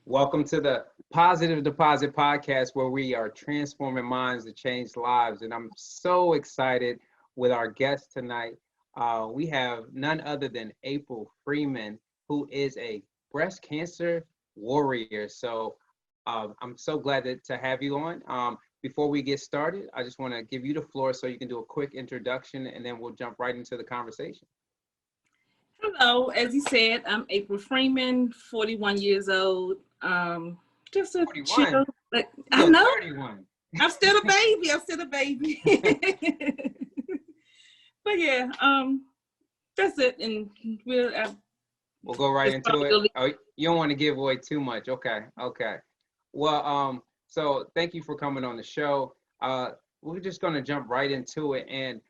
Welcome to the Positive Deposit Podcast, where we are transforming minds to change lives. And I'm so excited with our guest tonight. We have none other than April Freeman, who is a breast cancer warrior. So I'm so glad to have you on. Before we get started, I just want to give you the floor so you can do a quick introduction, and then we'll jump right into the conversation. Hello, as you said, I'm April Freeman, 41 years old. Just a 41. chill, but I You're know 31. I'm still a baby. I'm still a baby. But yeah, that's it. And We'll go right into it. probably Oh, you don't want to give away too much. Okay. Well, so thank you for coming on the show. We're just going to jump right into it. And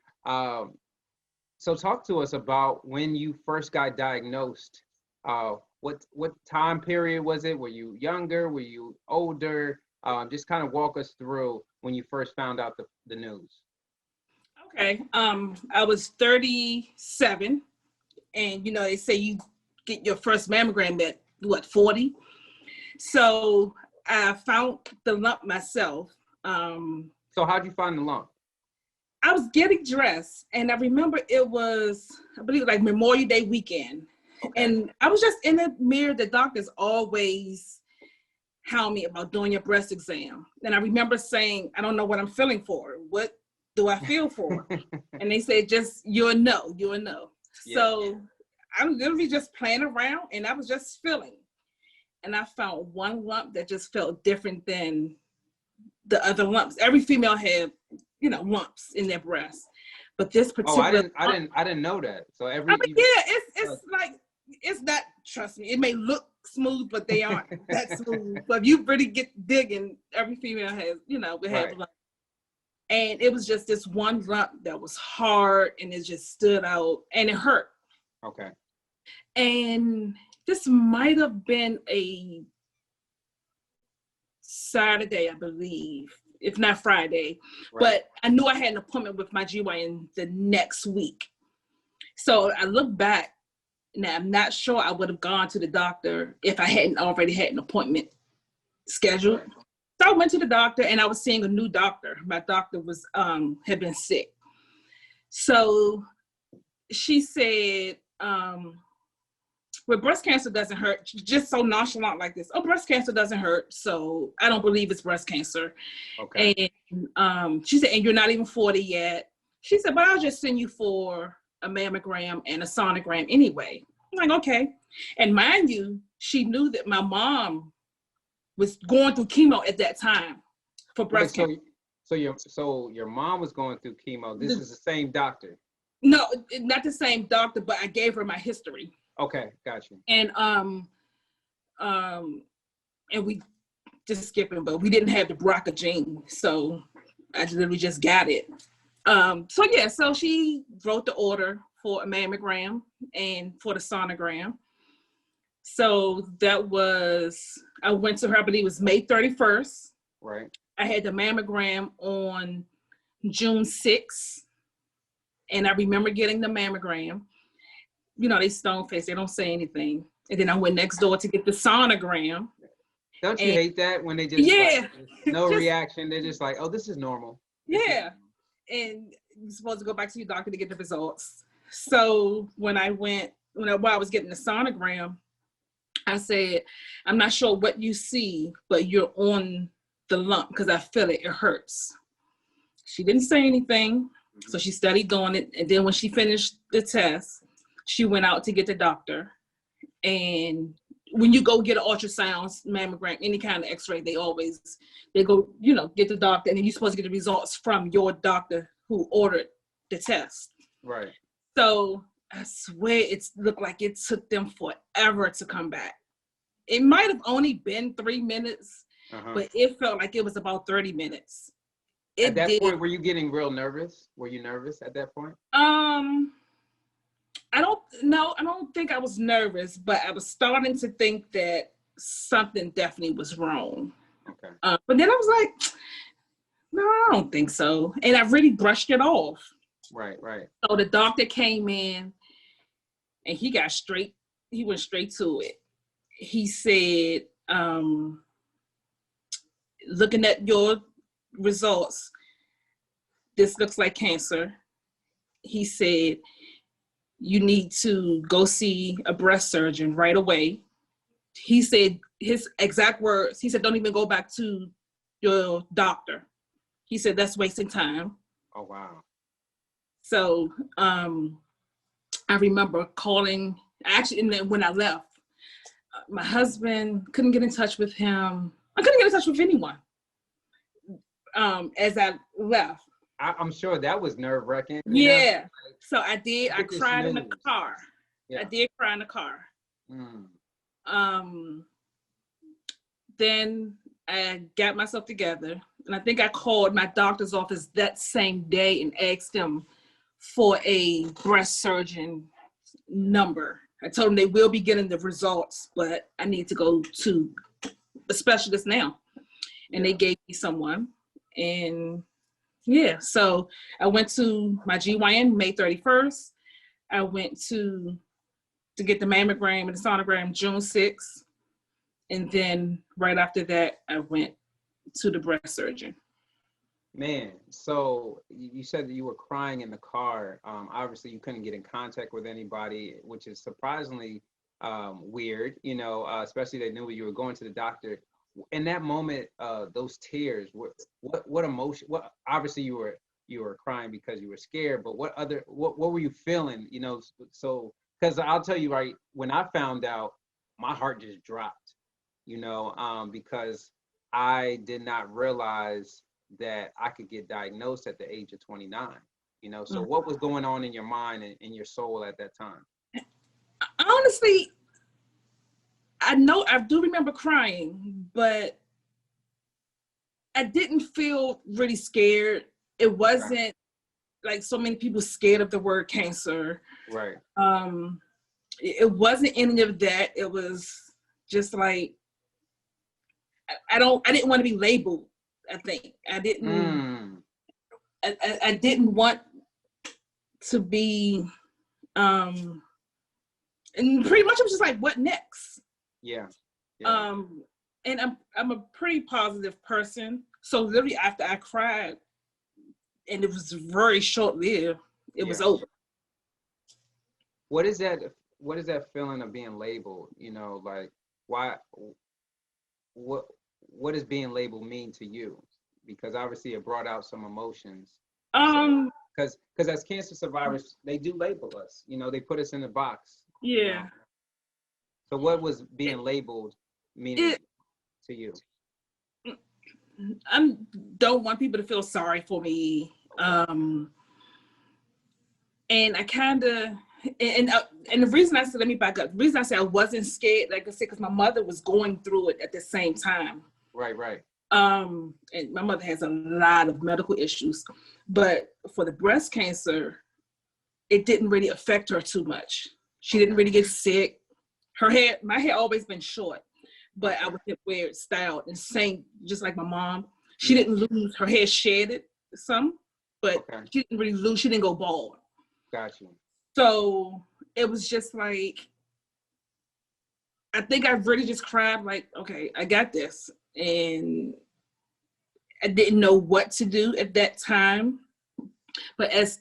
so talk to us about when you first got diagnosed. What time period was it? Were you younger? Were you older? Just kind of walk us through when you first found out the news. Okay. I was 37, and they say you get your first mammogram at what, 40? So I found the lump myself. So how'd you find the lump? I was getting dressed, and I remember it was, I believe, like Memorial Day weekend. Okay. And I was just in the mirror. The doctors always hound me about doing your breast exam. And I remember saying, I don't know what I'm feeling for. What do I feel for? And they said, just, you'll know. Yeah. So I'm literally just playing around, and I was just feeling. And I found one lump that just felt different than the other lumps. Every female had, lumps in their breast. But this particular I didn't know that. So it's like, it's not, trust me, it may look smooth, but they aren't that smooth. But if you really get digging, every female has, we have Right. lump. And it was just this one lump that was hard, and it just stood out, and it hurt. Okay. And this might have been a Saturday, I believe, if not Friday. Right. But I knew I had an appointment with my GYN the next week. So I look back, and I'm not sure I would have gone to the doctor if I hadn't already had an appointment scheduled. Right. So I went to the doctor, and I was seeing a new doctor. My doctor was had been sick. So she said, well, breast cancer doesn't hurt, just so nonchalant like this. Oh, breast cancer doesn't hurt, so I don't believe it's breast cancer. Okay. And she said, and you're not even 40 yet. She said, but I'll just send you for a mammogram and a sonogram anyway. I'm like, okay. And mind you, she knew that my mom was going through chemo at that time for breast cancer. So your mom was going through chemo. This is the same doctor. No, not the same doctor, but I gave her my history. Okay, got you. And we just skipping, but we didn't have the BRCA gene, so I literally just got it. So she wrote the order for a mammogram and for the sonogram. So that was, I went to her, I believe it was May 31st. Right. I had the mammogram on June 6th, and I remember getting the mammogram. They stone face, they don't say anything. And then I went next door to get the sonogram. Don't you hate that when they just no reaction? They're just like, oh, this is normal. Yeah. And you're supposed to go back to your doctor to get the results. So when I was getting the sonogram, I said, I'm not sure what you see, but you're on the lump because I feel it. It hurts. She didn't say anything. So she studied doing it. And then when she finished the test, she went out to get the doctor. And when you go get an ultrasound, mammogram, any kind of x-ray, they go, get the doctor, and then you're supposed to get the results from your doctor who ordered the test. Right. So I swear it looked like it took them forever to come back. It might have only been 3 minutes, but it felt like it was about 30 minutes. At that point, were you getting real nervous? Were you nervous at that point? I don't think I was nervous, but I was starting to think that something definitely was wrong. Okay. But then I was like, no, I don't think so. And I really brushed it off. Right. So the doctor came in, and he went straight to it. He said, looking at your results, this looks like cancer. He said, you need to go see a breast surgeon right away. He said, his exact words, he said, don't even go back to your doctor. He said, that's wasting time. Oh, wow. So I remember calling, actually, and then when I left, my husband, couldn't get in touch with him. I couldn't get in touch with anyone as I left. I'm sure that was nerve-wracking. Yeah. So I cried in the car. Yeah. I did cry in the car. Mm. Then I got myself together, and I think I called my doctor's office that same day and asked them for a breast surgeon number. I told them they will be getting the results, but I need to go to a specialist now. And they gave me someone. And yeah, so I went to my GYN May 31st. I went to get the mammogram and the sonogram June 6th. And then right after that, I went to the breast surgeon. Man, so you said that you were crying in the car. Obviously, you couldn't get in contact with anybody, which is surprisingly weird, especially they knew you were going to the doctor. In that moment, those tears, what emotion? What obviously you were crying because you were scared, but what were you feeling? So because I'll tell you, right, when I found out, my heart just dropped, because I did not realize that I could get diagnosed at the age of 29. So what was going on in your mind and in your soul at that time? Honestly, I do remember crying, but I didn't feel really scared. It wasn't like so many people scared of the word cancer. Right. It wasn't any of that. It was just like, I didn't want to be labeled. I think I didn't. I didn't want to be. And pretty much, I was just like, "What next?" Yeah. And I'm a pretty positive person. So literally after I cried, and it was very short lived, it was over. What is that feeling of being labeled? Like why? What does being labeled mean to you? Because obviously it brought out some emotions. Because as cancer survivors, they do label us. They put us in a box. Yeah. So what was being labeled meaning to you? I don't want people to feel sorry for me. And I kind of, and the reason I said, let me back up. The reason I said I wasn't scared, like I said, because my mother was going through it at the same time. Right. And my mother has a lot of medical issues, but for the breast cancer, it didn't really affect her too much. She didn't really get sick. My hair always been short, but I would wear it styled and same, just like my mom. She didn't lose her hair, shedded some, but she didn't really lose. She didn't go bald. Gotcha. So it was just like, I think I really just cried like, okay, I got this. And I didn't know what to do at that time. But as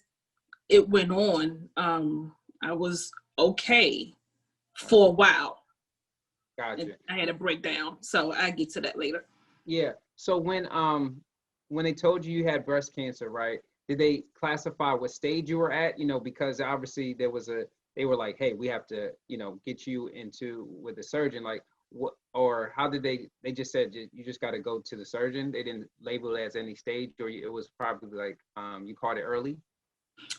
it went on, I was okay for a while. Gotcha. And I had a breakdown. So I get to that later. Yeah. So when they told you had breast cancer, right? Did they classify what stage you were at? Because obviously they were like, hey, we have to, get you with the surgeon. Like what, or how did they just said you just got to go to the surgeon? They didn't label it as any stage, or it was probably like you caught it early?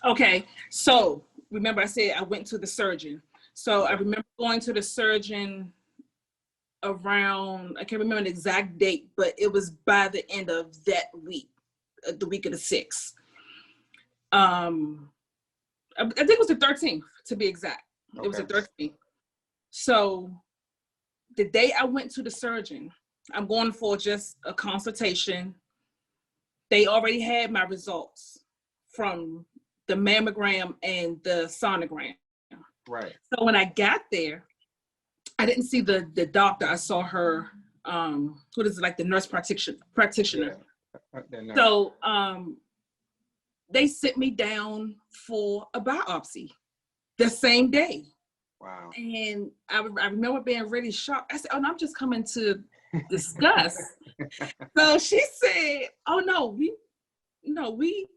Okay. So remember I said I went to the surgeon. So I remember going to the surgeon around, I can't remember the exact date, but it was by the end of that week, the week of the 6th. I think it was the 13th to be exact. It was the 13th. So the day I went to the surgeon, I'm going for just a consultation. They already had my results from the mammogram and the sonogram. Right. So when I got there, I didn't see the doctor. I saw her what is it, like the nurse practitioner. Yeah. So they sit me down for a biopsy the same day. Wow. And I remember being really shocked. I said, "Oh no, I'm just coming to discuss." So she said, "Oh no, we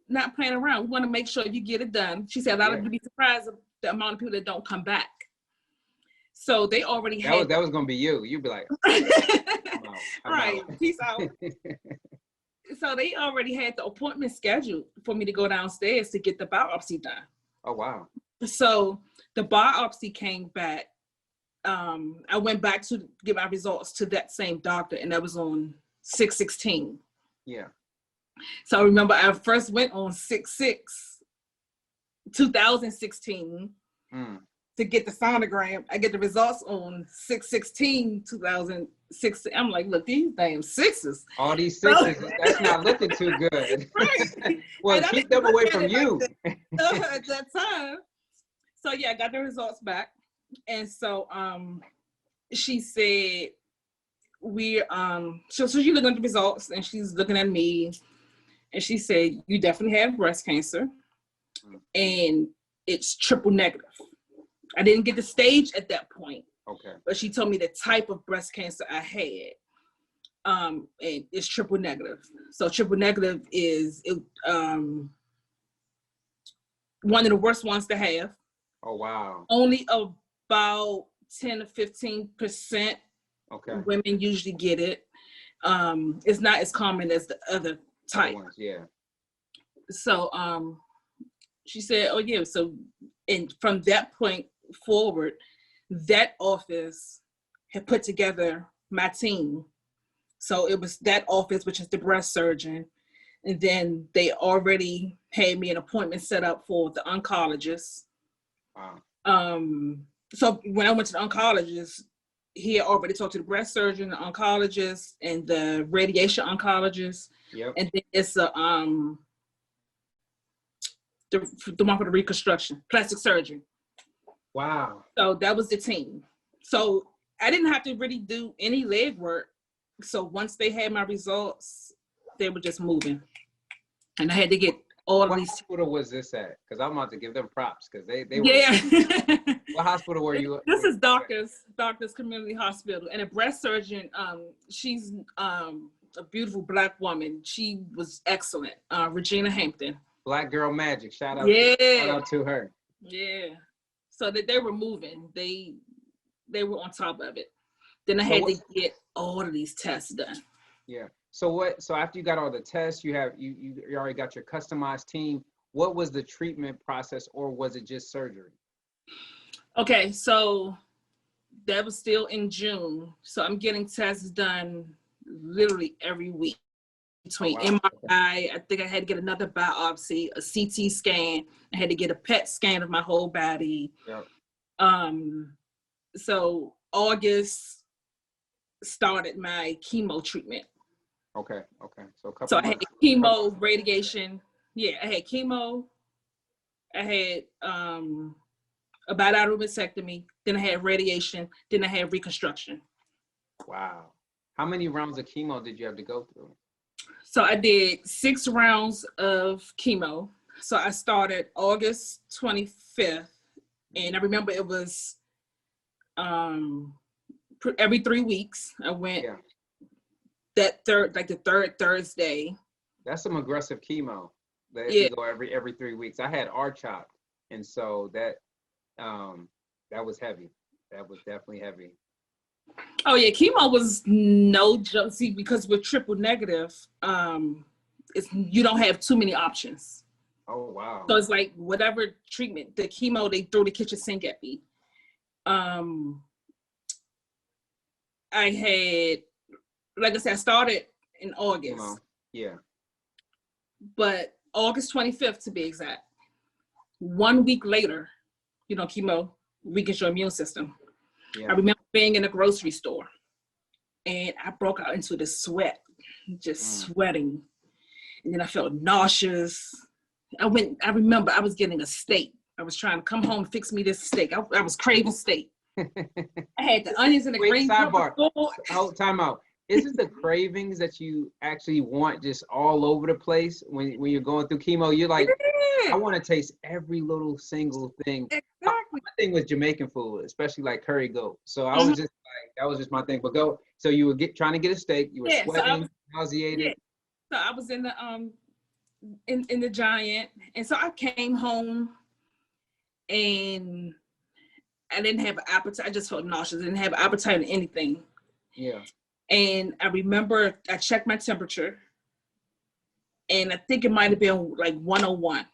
not playing around. We want to make sure you get it done." She said, "A lot of you be surprised at the amount of people that don't come back." So they already had that was gonna be you. You'd be like, right, peace out. So they already had the appointment scheduled for me to go downstairs to get the biopsy done. Oh wow. So the biopsy came back. I went back to get my results to that same doctor, and that was on 6/16. Yeah. So I remember I first went on 6/6/2016 to get the sonogram. I get the results on 6/16/2006. I'm like, look, these damn sixes. All these sixes, that's not looking too good. Right. Well, keep them away from you. At that time. So yeah, I got the results back. And so she said, so she's looking at the results and she's looking at me, and she said, "You definitely have breast cancer, and it's triple negative." I didn't get the stage at that point. Okay. But she told me the type of breast cancer I had. And it's triple negative. So triple negative is one of the worst ones to have. Oh wow. Only about 10 to 15% women usually get it. It's not as common as the other type. Ones, yeah. So she said, "Oh yeah." So, and from that point forward, that office had put together my team. So it was that office, which is the breast surgeon, and then they already had me an appointment set up for the oncologist. Wow. So when I went to the oncologist, he had already talked to the breast surgeon, the oncologist, and the radiation oncologist. Yep. And then it's the one for the reconstruction, plastic surgery. Wow. So that was the team. So I didn't have to really do any leg work. So once they had my results, they were just moving. And I had to get all of these. What hospital was this at? Because I'm about to give them props because they were. Yeah. What hospital were you at? This is Doctors Community Hospital. And a breast surgeon, she's a beautiful Black woman. She was excellent. Regina Hampton. Black Girl Magic. Shout out to her. Yeah. So that they were moving. They were on top of it. Then I had to get all of these tests done. Yeah. So after you got all the tests, you already got your customized team. What was the treatment process, or was it just surgery? Okay, so that was still in June. So I'm getting tests done literally every week. Between MRI, I think I had to get another biopsy, a CT scan. I had to get a PET scan of my whole body. Yep. So August started my chemo treatment. Okay. So I had chemo, radiation. Yeah, I had chemo. I had a bilateral mastectomy. Then I had radiation. Then I had reconstruction. Wow. How many rounds of chemo did you have to go through? So I did 6 rounds of chemo. So I started August 25th. And I remember it was every 3 weeks. I went the third Thursday. That's some aggressive chemo. That you go every 3 weeks. I had R-CHOP, and so that was heavy. That was definitely heavy. Oh yeah, chemo was no joke. See, because with triple negative, you don't have too many options. Oh wow. So it's like whatever treatment, the chemo they throw the kitchen sink at me. I had, like I said, I started in August. Chemo. Yeah. But August 25th to be exact. 1 week later, chemo weakens your immune system. Yeah. I remember being in a grocery store and I broke out into the sweat, just sweating. And then I felt nauseous. I remember I was getting a steak. I was trying to come home and fix me this steak. I was craving steak. I had the onions and the green sidebar. Time out. is it the cravings that you actually want just all over the place when you're going through chemo? You're like, I Yeah, want to taste every little single thing. exactly. My thing was Jamaican food, especially like curry goat. So I was Mhm. just like, that was just my thing. But go, so you were trying to get a steak, you were Yeah, so I sweating, was yeah, nauseated. so I was in the in the Giant, and so I came home and I didn't have an appetite. I just felt nauseous. I didn't have an appetite or anything. Yeah. And I remember I checked my temperature, and I think it might have been like 101.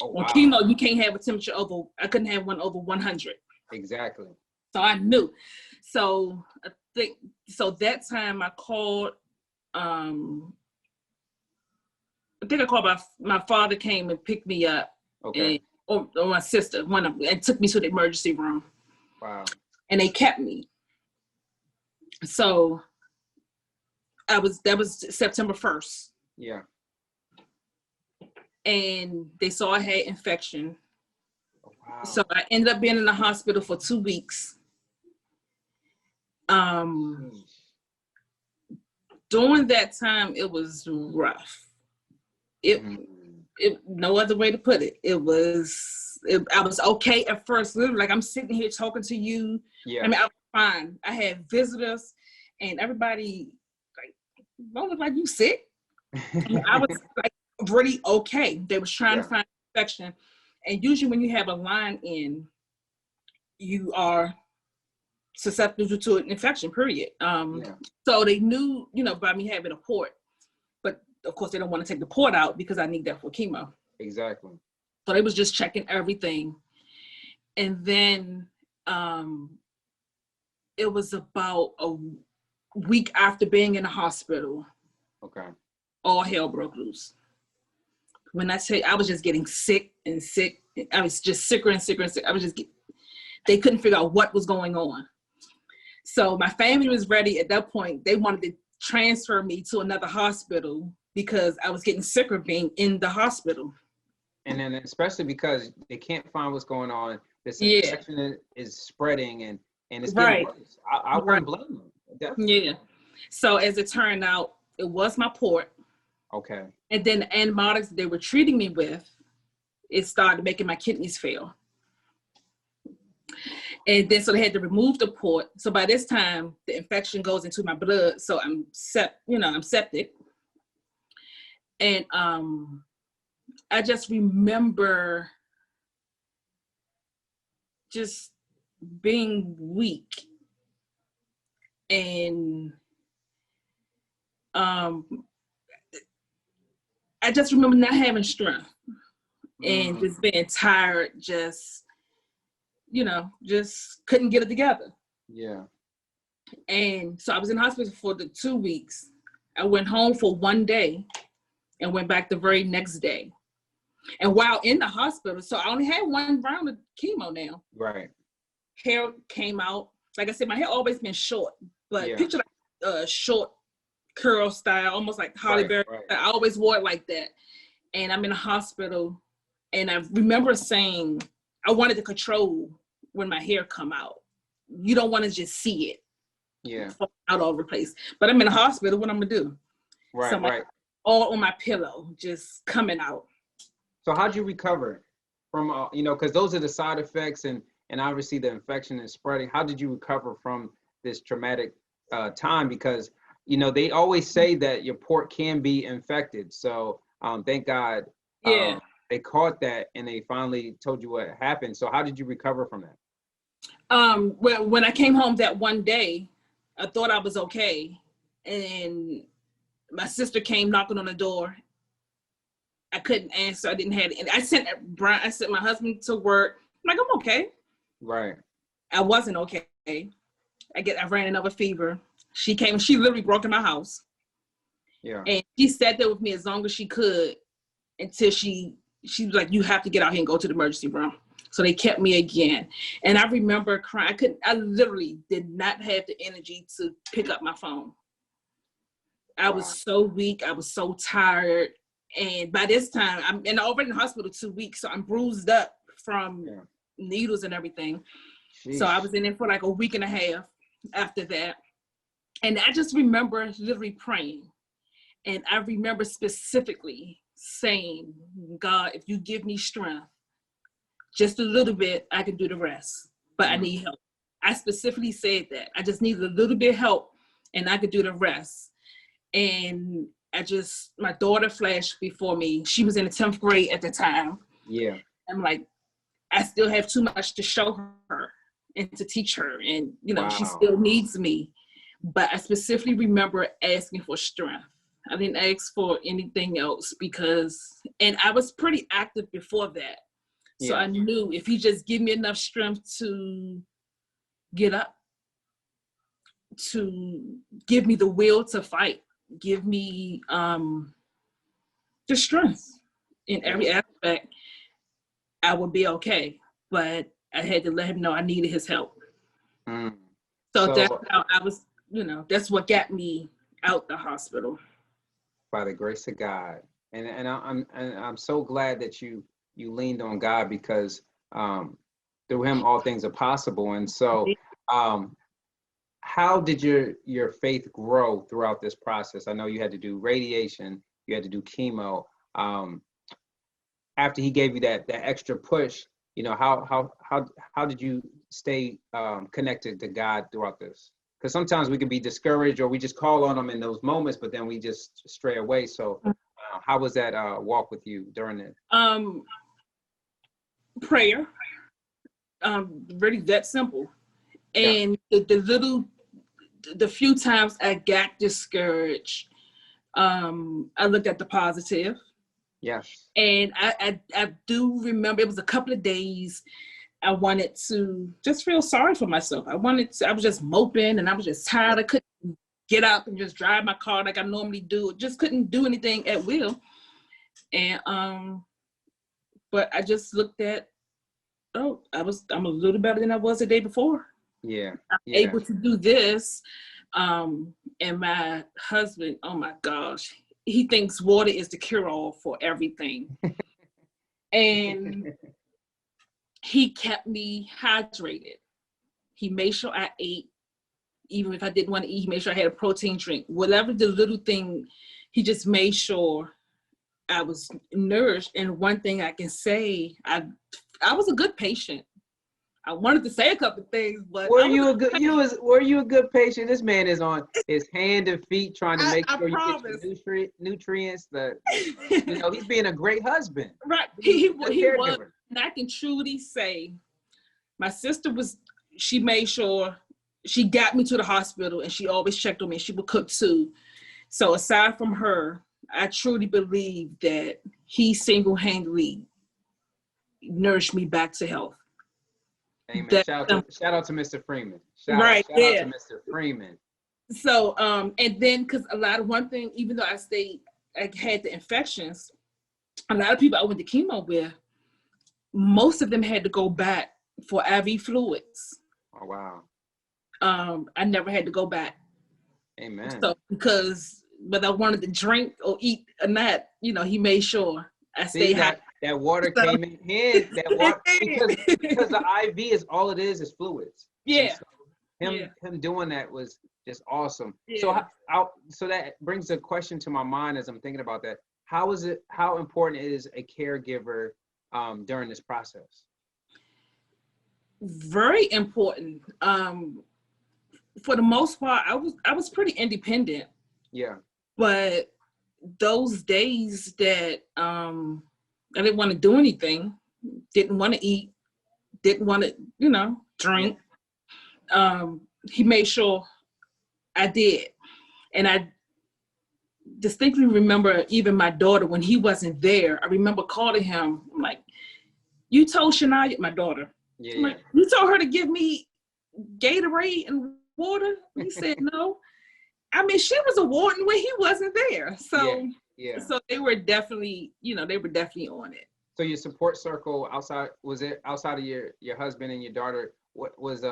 Oh On wow. chemo, you can't have a temperature over. I couldn't have one over 100. Exactly. So I knew. So I think so. That time I called. Um, I think I called my father came and picked me up, Okay. and or my sister one of them, and took me to the emergency room, Wow. and they kept me. So that was September 1st, Yeah. and they saw I had infection. Oh, wow. So I ended up being in the hospital for 2 weeks. Um, Sheesh. During that time, it was rough. It, Mhm. no other way to put it. I was okay at first, literally, like I'm sitting here talking to you. I Yeah. mean, I was fine. I had visitors, and everybody like, don't look like you sick. I was like really okay. They was trying to Yeah. find infection, and usually when you have a line in, you are susceptible to an infection. Period. Yeah. So they knew, by me having a port, but of course they don't want to take the port out because I need that for chemo. Exactly. So they was just checking everything, and then it was about a week after being in the hospital, Okay. all hell broke loose. When I say I was just getting sick and sick, I was just sicker and sicker and sick. They couldn't figure out what was going on. So my family was ready at that point. They wanted to transfer me to another hospital because I was getting sicker being in the hospital. And then especially because they can't find what's going on, this Yeah, infection is spreading and it's getting right, worse. I right. wouldn't blame them. Definitely. Yeah. So as it turned out, it was my port. Okay. And then the antibiotics they were treating me with, it started making my kidneys fail. And then so they had to remove the port. So by this time, the infection goes into my blood. So I'm septic. And I just remember just being weak. And um I just remember not having strength and Mm, just being tired, just couldn't get it together. yeah. And so I was in hospital for the 2 weeks. I went home for one day and went back the very next day. And while in the hospital, so I only had one round of chemo now. Right. Hair came out. Like I said, my hair always been short, but Yeah. picture like short curl style, almost like Holly Right. Berry. Right. I always wore it like that. And I'm in the hospital, and I remember saying I wanted to control when my hair come out. You don't want to just see it Yeah. out all over the place. But I'm in the hospital. What I'm gonna do? So Right. my Right. all on my pillow, just coming out. So how'd you recover from because those are the side effects and obviously the infection is spreading. How did you recover from this traumatic time? Because they always say that your port can be infected. So thank God Yeah. they caught that and they finally told you what happened. So how did you recover from that? When I came home that one day, I thought I was okay, and my sister came knocking on the door. I couldn't answer. I didn't have it. And I sent my husband to work. I'm like, I'm okay. Right. I wasn't okay. I ran another fever. She came. She literally broke in my house, Yeah. and she sat there with me as long as she could until she was like, "You have to get out here and go to the emergency room." So they kept me again, and I remember crying. I literally did not have the energy to pick up my phone. I was Wow. so weak. I was so tired. And by this time, I'm already in the hospital 2 weeks, so I'm bruised up from Yeah. needles and everything. So I Sheesh. was in there for like a week and a half after that. And I just remember literally praying. And I remember specifically saying, God, if you give me strength, just a little bit, I can do the rest. But I need help. I specifically said that. I just needed a little bit of help and I could do the rest. And my daughter flashed before me. She was in the 10th grade at the time. Yeah. I'm like, I still have too much to show her and to teach her. And, she still needs me. But I specifically remember asking for strength. I didn't ask for anything else and I was pretty active before that. So I knew if he just give me enough strength to get up, to give me the will to fight, give me the strength in every aspect, I would be okay. But I had to let him know I needed his help. So that's how I was, that's what got me out the hospital. By the grace of God. And I'm so glad that you leaned on God, because through him all things are possible. And so how did your faith grow throughout this process? I know you had to do radiation, you had to do chemo. After he gave you that extra push, how did you stay connected to God throughout this? Because sometimes we can be discouraged, or we just call on him in those moments, but then we just stray away. So how was that walk with you during it? Prayer. Really that simple. And the few times I got discouraged, I looked at the positive. Yes. And I do remember it was a couple of days I wanted to just feel sorry for myself. I was just moping and I was just tired. I couldn't get up and just drive my car like I normally do. Just couldn't do anything at will. And but I just looked at, I'm a little better than I was the day before. Yeah. I'm able to do this. And my husband, oh my gosh, he thinks water is the cure-all for everything. And he kept me hydrated. He made sure I ate. Even if I didn't want to eat, he made sure I had a protein drink. Whatever the little thing, he just made sure I was nourished. And one thing I can say, I was a good patient. I wanted to say a couple of things, but were you a good patient? This man is on his hand and feet trying to make sure you get your nutrients. He's being a great husband. Right, he was. And I can truly say, my sister she made sure she got me to the hospital, and she always checked on me. She would cook too. So aside from her, I truly believe that he single-handedly nourished me back to health. Amen. Shout out to Mr. Freeman. Shout out to Mr. Freeman. So, and then because one thing, even though I had the infections, a lot of people I went to chemo with, most of them had to go back for IV fluids. Oh, wow. I never had to go back. Amen. So, because whether I wanted to drink or eat or not, he made sure I stayed high. That water came in hand. That water, because the IV is all it is fluids. Yeah. So him doing that was just awesome. Yeah. So that brings a question to my mind as I'm thinking about that. How important is a caregiver during this process? Very important. For the most part, I was pretty independent. Yeah. But those days that I didn't want to do anything, didn't want to eat, didn't want to, drink, he made sure I did. And I distinctly remember even my daughter, when he wasn't there, I remember calling him. I'm like, you told Shania, my daughter, like, you told her to give me Gatorade and water? He said no. I mean, she was a warden when he wasn't there. So so they were definitely, on it. So your support circle was it outside of your husband and your daughter? What was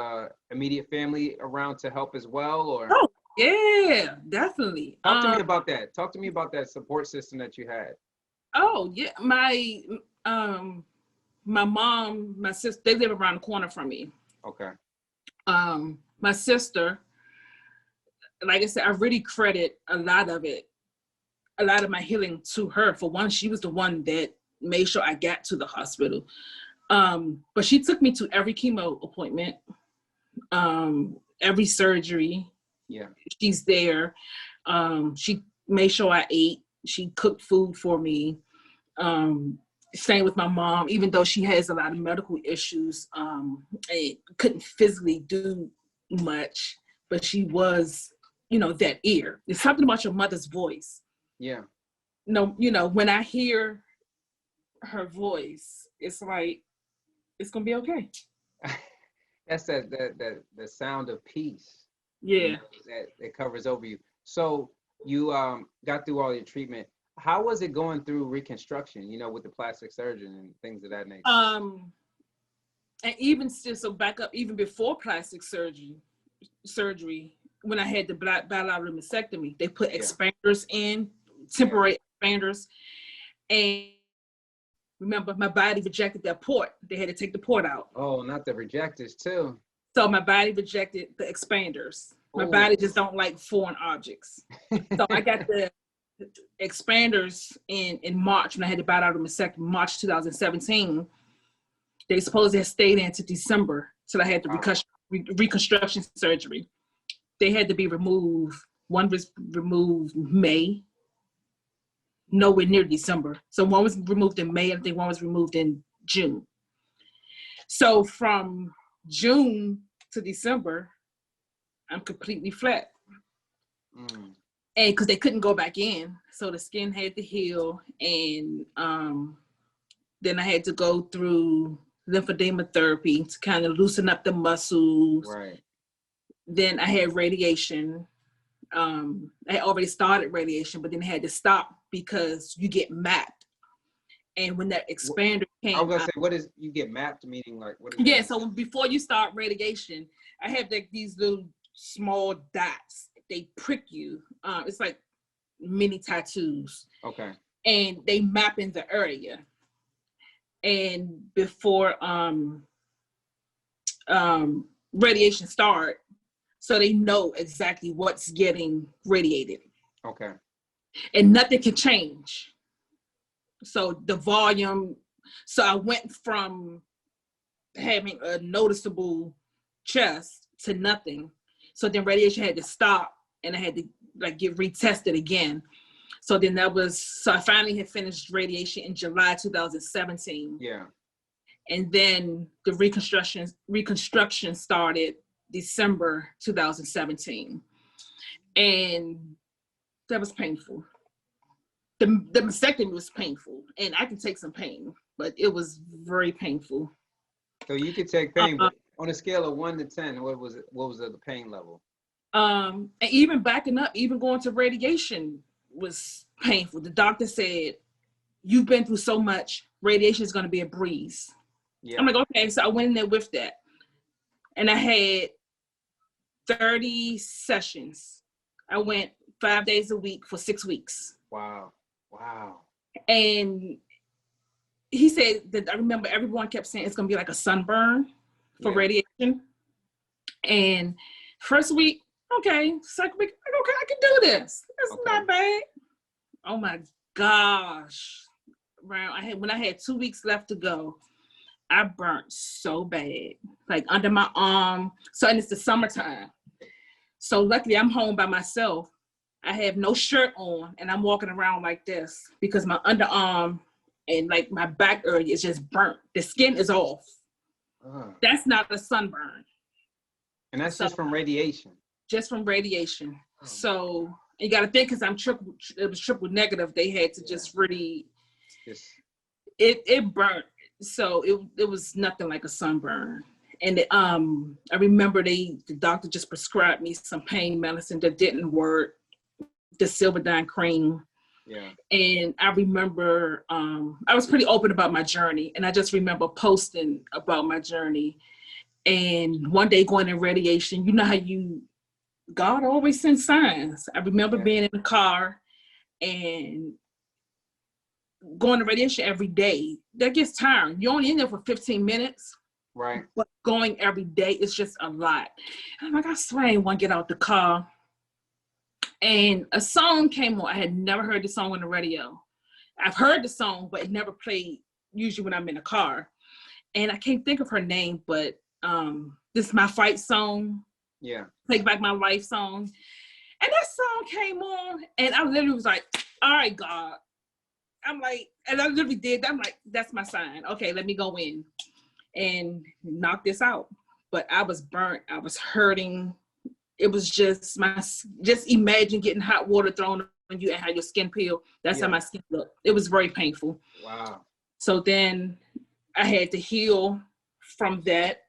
immediate family around to help as well, or? Oh yeah, definitely. Talk to me about that. Talk to me about that support system that you had. Oh yeah, my mom, my sister, they live around the corner from me. Okay. My sister, like I said, I really credit a lot of my healing to her. For one, she was the one that made sure I got to the hospital. But she took me to every chemo appointment, every surgery. Yeah. She's there. She made sure I ate. She cooked food for me. Same with my mom, even though she has a lot of medical issues, and couldn't physically do much, but she was, that ear. There's something about your mother's voice. Yeah. No, when I hear her voice, it's like, it's gonna be okay. That's the sound of peace. Yeah. That covers over you. So you got through all your treatment. How was it going through reconstruction, with the plastic surgeon and things of that nature? And even still, so back up, even before plastic surgery, when I had the bilateral mastectomy, they put expanders in, temporary expanders. And remember, my body rejected that port. They had to take the port out. Oh, not the rejectors too. So my body rejected the expanders. My body just don't like foreign objects. So I got the expanders in March when I had the bilateral mastectomy, March 2017. They supposed to have stayed in until December till I had the reconstruction surgery. They had to be removed. One was removed May, nowhere near December. So one was removed in May, and I think one was removed in June. So from June to December, I'm completely flat. And because they couldn't go back in, so the skin had to heal, and then I had to go through lymphedema therapy to kind of loosen up the muscles. Right. Then I had radiation. I had already started radiation, but then I had to stop because you get mapped. And when that expander came, I was gonna say, what is you get mapped? Meaning like what? Is that? So before you start radiation, I have like these little small dots. They prick you. It's like mini tattoos. Okay. And they map in the area. And before radiation start, so they know exactly what's getting radiated. Okay. And nothing can change. So the volume, so I went from having a noticeable chest to nothing. So then radiation had to stop, and I had to get retested again. So then so I finally had finished radiation in July 2017. Yeah. And then the reconstruction started December 2017. And that was painful. The mastectomy was painful, and I can take some pain, but it was very painful. So you could take pain, but on a scale of 1 to 10, what was the pain level? And even backing up, even going to radiation was painful. The doctor said, "You've been through so much, radiation is going to be a breeze." Yeah. I'm like, okay. So I went in there with that, and I had 30 sessions. I went 5 days a week for 6 weeks. Wow. And he said that, I remember everyone kept saying it's going to be like a sunburn for radiation. And first week, okay, second week, okay, I can do this. It's not bad. Oh my gosh. When I had 2 weeks left to go, I burnt so bad, like under my arm. And it's the summertime. So luckily I'm home by myself. I have no shirt on, and I'm walking around like this because my underarm and like my back area is just burnt. The skin is off. That's not a sunburn. And that's just from radiation. Just from radiation. So you got to think, because it was triple negative. They had to just really, it burnt. So it was nothing like a sunburn. And I remember the doctor just prescribed me some pain medicine that didn't work, the Silverdine cream. Yeah. And I remember I was pretty open about my journey, and I just remember posting about my journey. And one day going in radiation, you know how God always sends signs. I remember being in the car and going to radiation every day. That gets tiring. You're only in there for 15 minutes. Right. But going every day is just a lot. And I'm like, I swear I didn't want to get out the car. And a song came on. I had never heard the song on the radio. I've heard the song, but it never played usually when I'm in a car. And I can't think of her name, but this is my fight song. Yeah. Take Back My Life song. And that song came on, and I literally was like, all right, God. I'm like, and I literally did that. I'm like, that's my sign. Okay, let me go in and knock this out. But I was burnt. I was hurting. It was just imagine getting hot water thrown on you and how your skin peeled. That's how my skin looked. It was very painful. Wow. So then I had to heal from that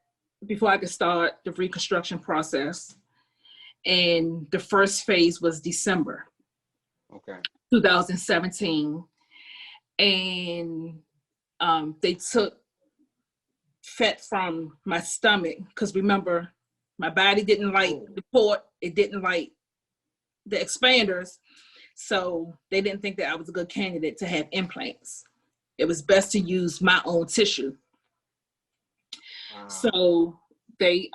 before I could start the reconstruction process. And the first phase was December 2017. And they took fat from my stomach, because remember, my body didn't like the port, it didn't like the expanders, so they didn't think that I was a good candidate to have implants. It was best to use my own tissue. Wow. So they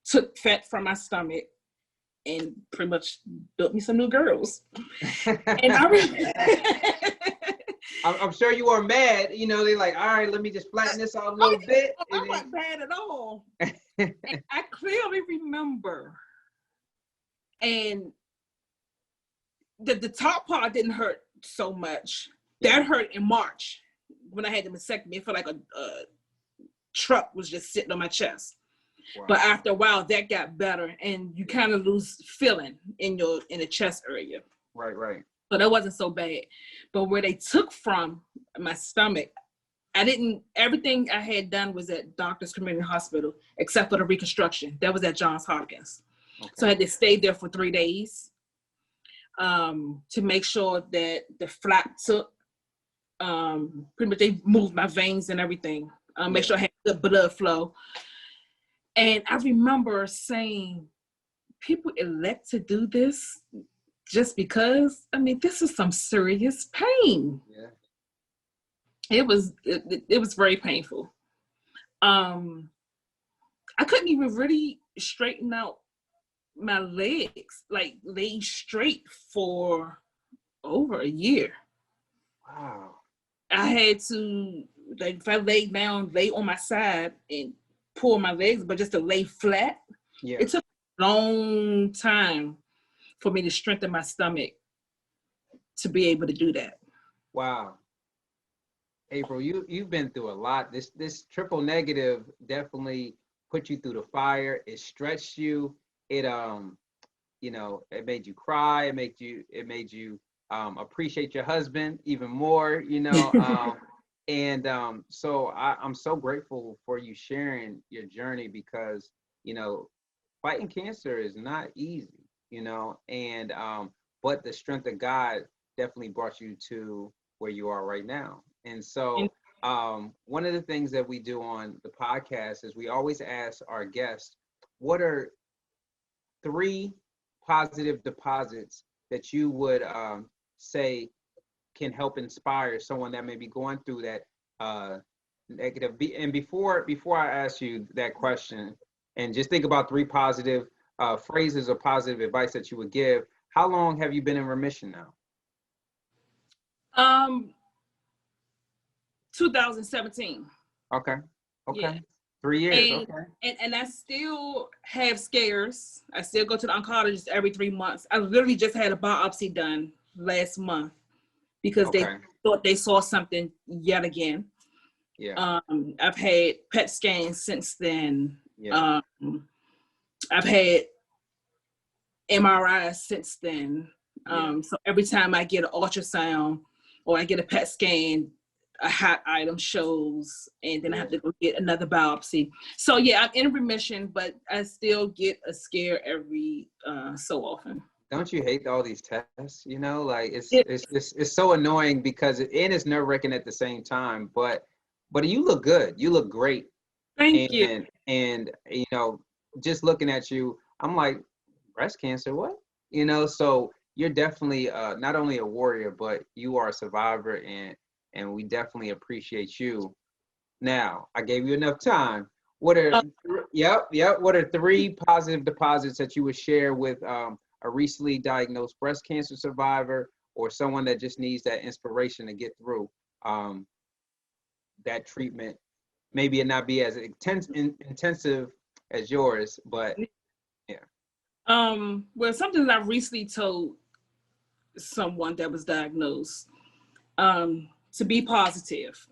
took fat from my stomach and pretty much built me some new girls. And I'm sure you are mad. You know, they're like, all right, let me just flatten this out a little bit. I wasn't bad at all. And I clearly remember. And the top part didn't hurt so much. That hurt in March when I had the mastectomy. It felt like a truck was just sitting on my chest. Wow. But after a while, that got better, and you kind of lose feeling in the chest area. Right. So that wasn't so bad. But where they took from my stomach, everything I had done was at Doctors Community Hospital, except for the reconstruction. That was at Johns Hopkins. Okay. So I had to stay there for 3 days to make sure that the flap took. Pretty much they moved my veins and everything. Make sure I had good blood flow. And I remember saying, people elect to do this just because, I mean, this is some serious pain. Yeah. It was very painful. I couldn't even really straighten out my legs, like lay straight for over a year. Wow. I had to, like, if I laid down, lay on my side and pull my legs, but just to lay flat. Yeah. It took a long time for me to strengthen my stomach to be able to do that. Wow. April, you've been through a lot. This triple negative definitely put you through the fire. It stretched you. It it made you cry. It made you appreciate your husband even more. So I'm so grateful for you sharing your journey, because fighting cancer is not easy. But the strength of God definitely brought you to where you are right now. And so one of the things that we do on the podcast is we always ask our guests, what are 3 positive deposits that you would say can help inspire someone that may be going through that negative? And before I ask you that question, and just think about 3 positive phrases or positive advice that you would give, how long have you been in remission now? 2017. Okay. Yeah. 3 years. And I still have scares. I still go to the oncologist every 3 months. I literally just had a biopsy done last month because they thought they saw something yet again. Yeah. I've had PET scans since then. Yeah. I've had MRIs since then. So every time I get an ultrasound or I get a PET scan, a hot item shows, and then I have to go get another biopsy. So I'm in remission, but I still get a scare every so often. Don't you hate all these tests? Like it's so annoying because it's nerve-wracking at the same time. But you look good. You look great. Thank you. And just looking at you, I'm like, breast cancer? What? So you're definitely not only a warrior, but you are a survivor, and we definitely appreciate you. Now, I gave you enough time. What are what are 3 positive deposits that you would share with a recently diagnosed breast cancer survivor, or someone that just needs that inspiration to get through that treatment. Maybe it not be as intensive as yours, but yeah. Well, something that I recently told someone that was diagnosed, to be positive.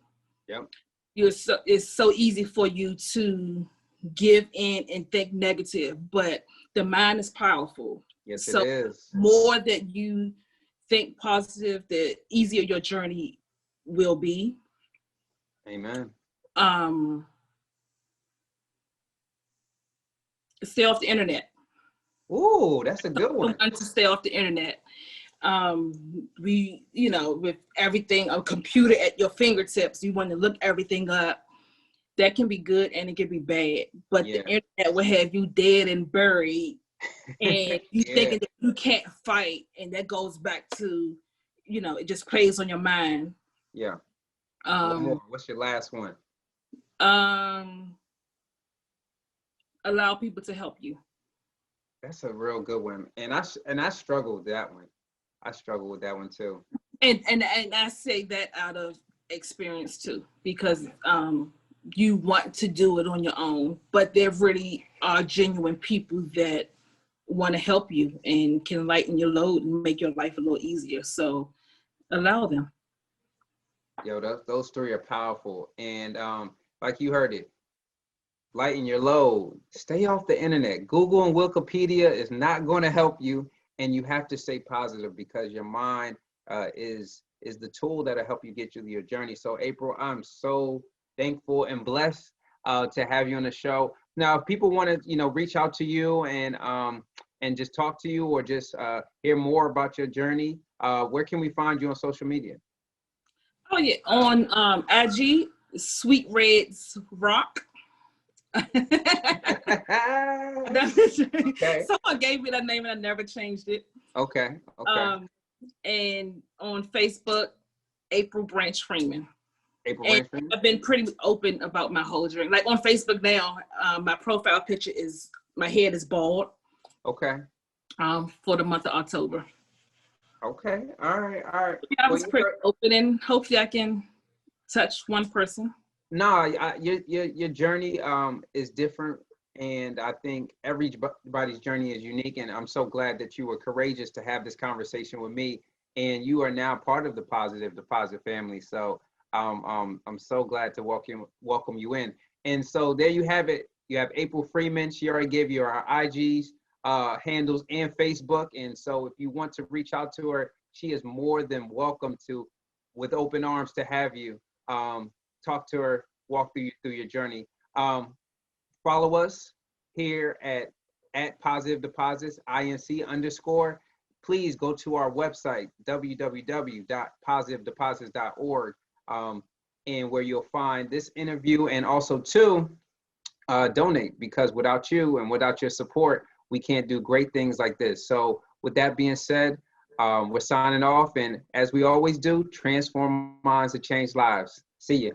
Yep. It's so easy for you to give in and think negative, but the mind is powerful. Yes, So it is. more that you think positive, the easier your journey will be. Amen. Stay off the internet. Ooh, that's a good one. To stay off the internet. With everything, a computer at your fingertips, you want to look everything up. That can be good and it can be bad, but the internet will have you dead and buried, and you thinking that you can't fight, and that goes back to, it just plays on your mind. Yeah. One more. What's your last one? Allow people to help you. That's a real good one, and I struggle with that one. I struggle with that one too. And I say that out of experience too, because you want to do it on your own, but there really are genuine people that want to help you and can lighten your load and make your life a little easier. So allow them. Yo, those three are powerful, and like you heard it, lighten your load. Stay off the internet. Google and Wikipedia is not going to help you, and you have to stay positive because your mind is the tool that'll help you get through your journey. So April, I'm so thankful and blessed to have you on the show. Now, if people want to, reach out to you and just talk to you, or just hear more about your journey, where can we find you on social media? Oh yeah, on IG, Sweet Reds Rock. Okay. Someone gave me that name and I never changed it. Okay. And on Facebook, April Branch Freeman. Branch Freeman. I've been pretty open about my whole journey. Like on Facebook now, my profile picture is my head is bald. Okay. For the month of October. Okay. All right. Yeah, I was pretty open, and hopefully I can touch one person. No, your journey is different, and I think everybody's journey is unique. And I'm so glad that you were courageous to have this conversation with me, and you are now part of the Positive family. So I'm so glad to welcome you in. And so there you have it. You have April Freeman. She already gave you her IGs, handles, and Facebook. And so if you want to reach out to her, she is more than welcome to, with open arms, to have you. Talk to her, walk through your journey. Follow us here at Positive Deposits, INC_. Please go to our website, www.positivedeposits.org, and where you'll find this interview, and also to donate, because without you and without your support, we can't do great things like this. So with that being said, we're signing off, and as we always do, transform minds to change lives. See you.